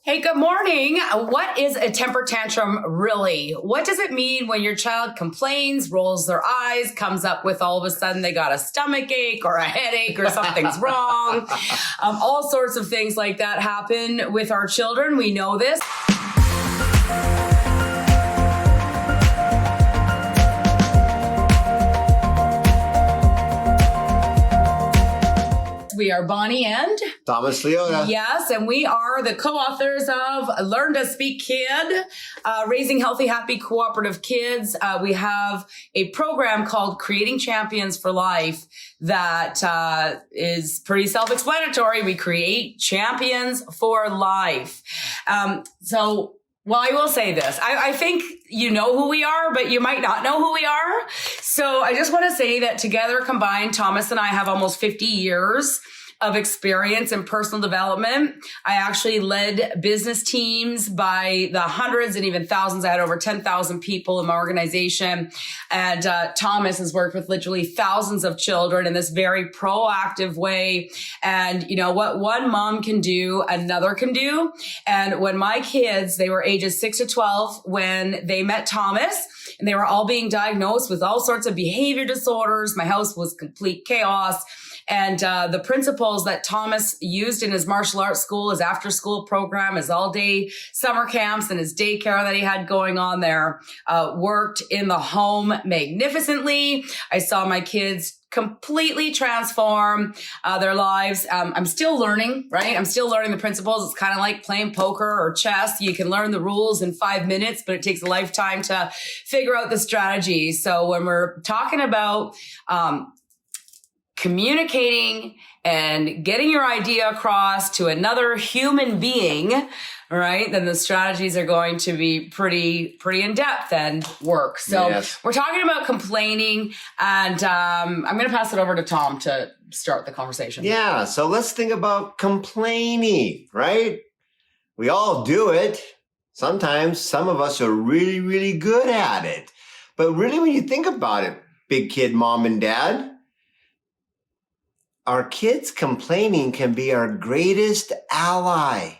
Hey, good morning. What is a temper tantrum really? What does it mean when your child complains, rolls their eyes, comes up with all of a sudden they got a stomach ache or a headache or something's wrong? All sorts of things like that happen with our children. We know this. We are Bonnie and Thomas Leona. Yes, and we are the co-authors of Learn to Speak Kid, Raising Healthy, Happy, Cooperative Kids. We have a program called Creating Champions for Life that is pretty self-explanatory. We create champions for life. Well, I will say this. I think you know who we are, but you might not know who we are. So I just want to say that together combined, Thomas and I have almost 50 years of experience in personal development. I actually led business teams by the hundreds and even thousands. I had over 10,000 people in my organization. And Thomas has worked with literally thousands of children in this very proactive way. And you know what one mom can do, another can do. And when my kids, they were ages 6 to 12 when they met Thomas, and they were all being diagnosed with all sorts of behavior disorders. My house was complete chaos. And the principles that Thomas used in his martial arts school, his after school program, his all day summer camps and his daycare that he had going on there worked in the home magnificently. I saw my kids completely transform their lives. I'm still learning, right? I'm still learning the principles. It's kind of like playing poker or chess. You can learn the rules in 5 minutes, but it takes a lifetime to figure out the strategy. So when we're talking about communicating and getting your idea across to another human being, right, then the strategies are going to be pretty in depth and work. So yes. We're talking about complaining, and I'm going to pass it over to Tom to start the conversation. Yeah. So let's think about complaining, right? We all do it. Sometimes some of us are really, really good at it. But really, when you think about it, big kid, mom and dad, our kids complaining can be our greatest ally.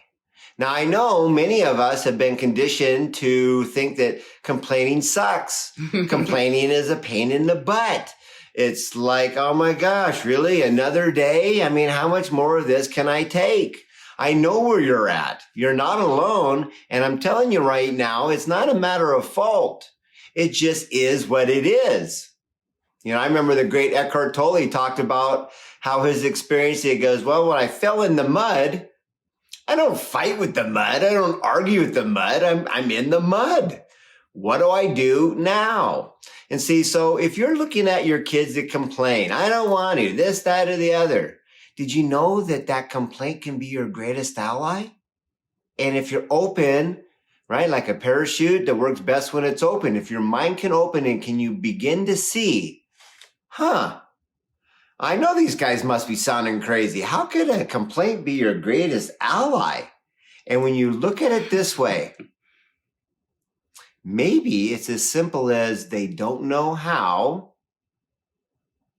Now, I know many of us have been conditioned to think that complaining sucks. Complaining is a pain in the butt. It's like, oh my gosh, really? Another day? I mean, how much more of this can I take? I know where you're at. You're not alone. And I'm telling you right now, it's not a matter of fault. It just is what it is. You know, I remember the great Eckhart Tolle talked about how his experience, he goes, well, when I fell in the mud, I don't fight with the mud. I don't argue with the mud. I'm in the mud. What do I do now? And see, so if you're looking at your kids that complain, I don't want to, this, that, or the other, did you know that that complaint can be your greatest ally? And if you're open, right, like a parachute that works best when it's open, if your mind can open and can you begin to see, I know these guys must be sounding crazy. How could a complaint be your greatest ally? And when you look at it this way, maybe it's as simple as they don't know how,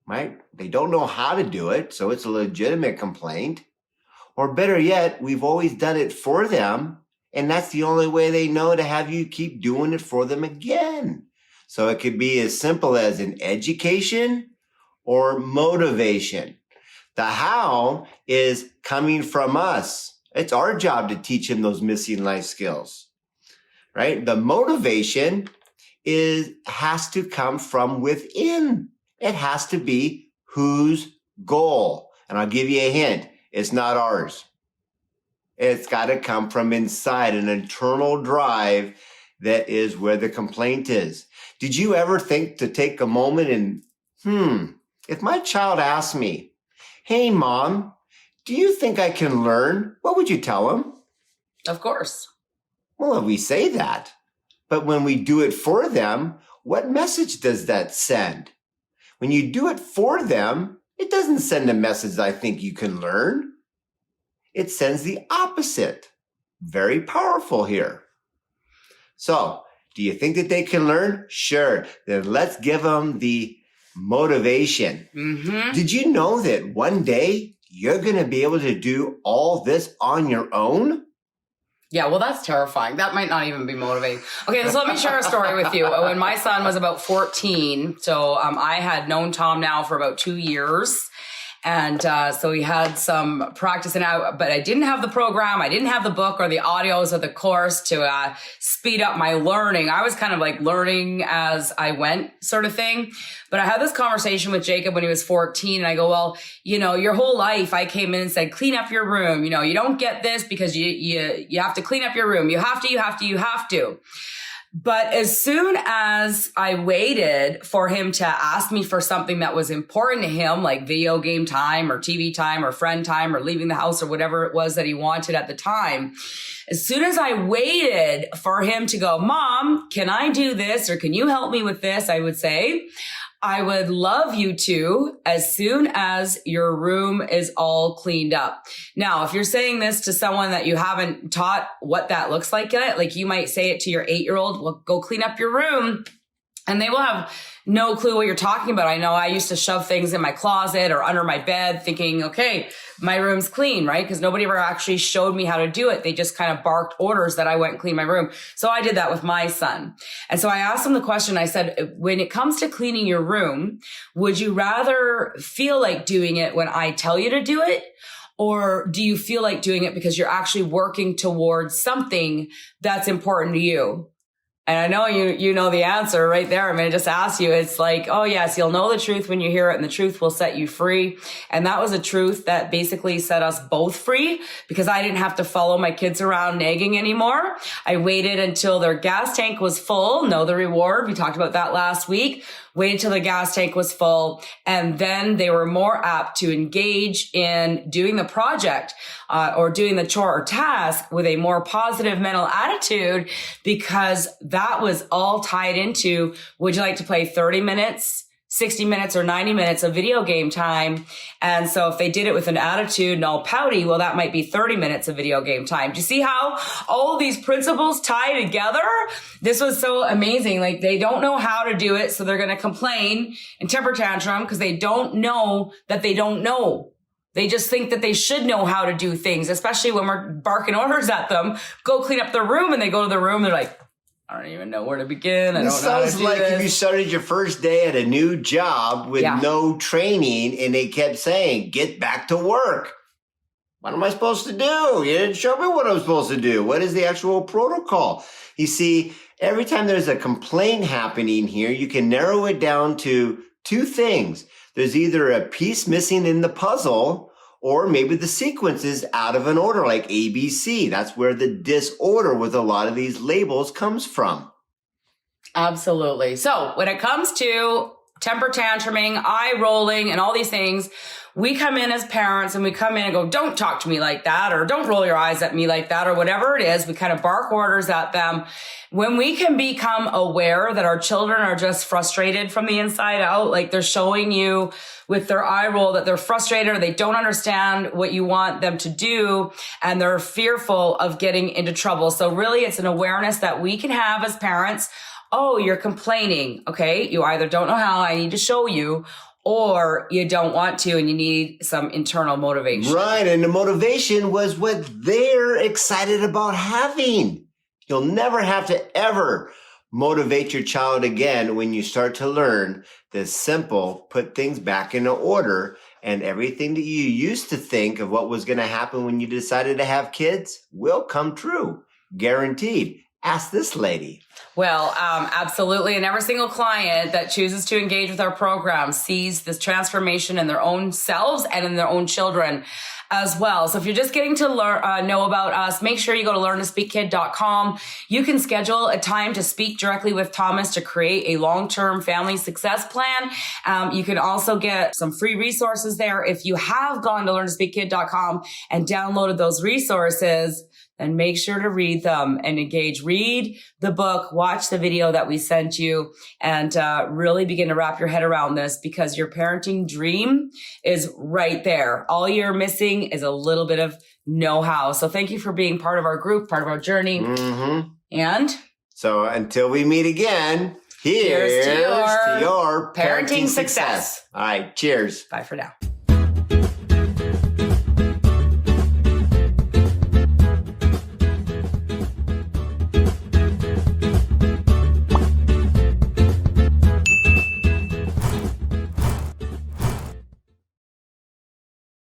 right? They don't know how to do it, so it's a legitimate complaint. Or better yet, we've always done it for them, and that's the only way they know to have you keep doing it for them again. So it could be as simple as an education or motivation. The how is coming from us. It's our job to teach him those missing life skills, right? The motivation has to come from within. It has to be whose goal. And I'll give you a hint. It's not ours. It's got to come from inside, an internal drive that is where the complaint is. Did you ever think to take a moment and, if my child asked me, hey, Mom, do you think I can learn? What would you tell him? Of course. Well, we say that. But when we do it for them, what message does that send? When you do it for them, it doesn't send a message, I think you can learn. It sends the opposite. Very powerful here. So, do you think that they can learn? Sure. Then let's give them the motivation. Mm-hmm. Did you know that one day you're going to be able to do all this on your own? Yeah, well, that's terrifying. That might not even be motivating. Okay, so let me share a story with you. When my son was about 14, so I had known Tom now for about 2 years. And so we had some practice, but I didn't have the program. I didn't have the book or the audios or the course to speed up my learning. I was kind of like learning as I went sort of thing. But I had this conversation with Jacob when he was 14. And I go, well, your whole life I came in and said, clean up your room. You don't get this because you have to clean up your room. You have to. But as soon as I waited for him to ask me for something that was important to him, like video game time or TV time or friend time or leaving the house or whatever it was that he wanted at the time, as soon as I waited for him to go, Mom, can I do this? Or can you help me with this? I would say, I would love you to as soon as your room is all cleaned up. Now, if you're saying this to someone that you haven't taught what that looks like yet, like you might say it to your 8-year-old, well, go clean up your room. And they will have no clue what you're talking about. I know I used to shove things in my closet or under my bed thinking, okay, my room's clean, right? Because nobody ever actually showed me how to do it. They just kind of barked orders that I went and clean my room. So I did that with my son. And so I asked him the question, I said, when it comes to cleaning your room, would you rather feel like doing it when I tell you to do it? Or do you feel like doing it because you're actually working towards something that's important to you? And I know you know the answer right there. I'm going to just ask you. It's like, oh yes, you'll know the truth when you hear it, and the truth will set you free. And that was a truth that basically set us both free because I didn't have to follow my kids around nagging anymore. I waited until their gas tank was full. Know the reward. We talked about that last week. Waited till the gas tank was full, and then they were more apt to engage in doing the project or doing the chore or task with a more positive mental attitude, because that was all tied into, would you like to play 30 minutes, 60 minutes, or 90 minutes of video game time? And so if they did it with an attitude and all pouty, well, that might be 30 minutes of video game time. Do you see how all of these principles tie together? This was so amazing. Like, they don't know how to do it, so they're going to complain and temper tantrum because they don't know that they don't know. They just think that they should know how to do things, especially when we're barking orders at them. Go clean up their room, and they go to the room. They're like, I don't even know where to begin. I don't know how to do Sounds like this. if you started your first day at a new job with no training and they kept saying, get back to work. What am I supposed to do? You didn't show me what I'm supposed to do. What is the actual protocol? You see, every time there's a complaint happening here, you can narrow it down to two things. There's either a piece missing in the puzzle, or maybe the sequence is out of an order, like ABC. That's where the disorder with a lot of these labels comes from. Absolutely. So when it comes to temper tantruming, eye rolling, and all these things, we come in as parents and we come in and go, don't talk to me like that, or don't roll your eyes at me like that, or whatever it is. We kind of bark orders at them. When we can become aware that our children are just frustrated from the inside out, like they're showing you with their eye roll that they're frustrated or they don't understand what you want them to do, and they're fearful of getting into trouble. So really, it's an awareness that we can have as parents. Oh, you're complaining. Okay. You either don't know how, I need to show you, or you don't want to and you need some internal motivation. Right. And the motivation was what they're excited about having. You'll never have to ever motivate your child again when you start to learn the simple, put things back into order, and everything that you used to think of what was going to happen when you decided to have kids will come true. Guaranteed. Ask this lady. Well, absolutely. And every single client that chooses to engage with our program sees this transformation in their own selves and in their own children as well. So if you're just getting to learn, know about us, make sure you go to learntospeakkid.com. You can schedule a time to speak directly with Thomas to create a long-term family success plan. You can also get some free resources there. If you have gone to learntospeakkid.com and downloaded those resources, then make sure to read them and engage. Read the book, watch the video that we sent you, and really begin to wrap your head around this, because your parenting dream is right there. All you're missing is a little bit of know-how. So thank you for being part of our group, part of our journey. Mm-hmm. And so until we meet again, here's to your parenting success. All right, cheers. Bye for now.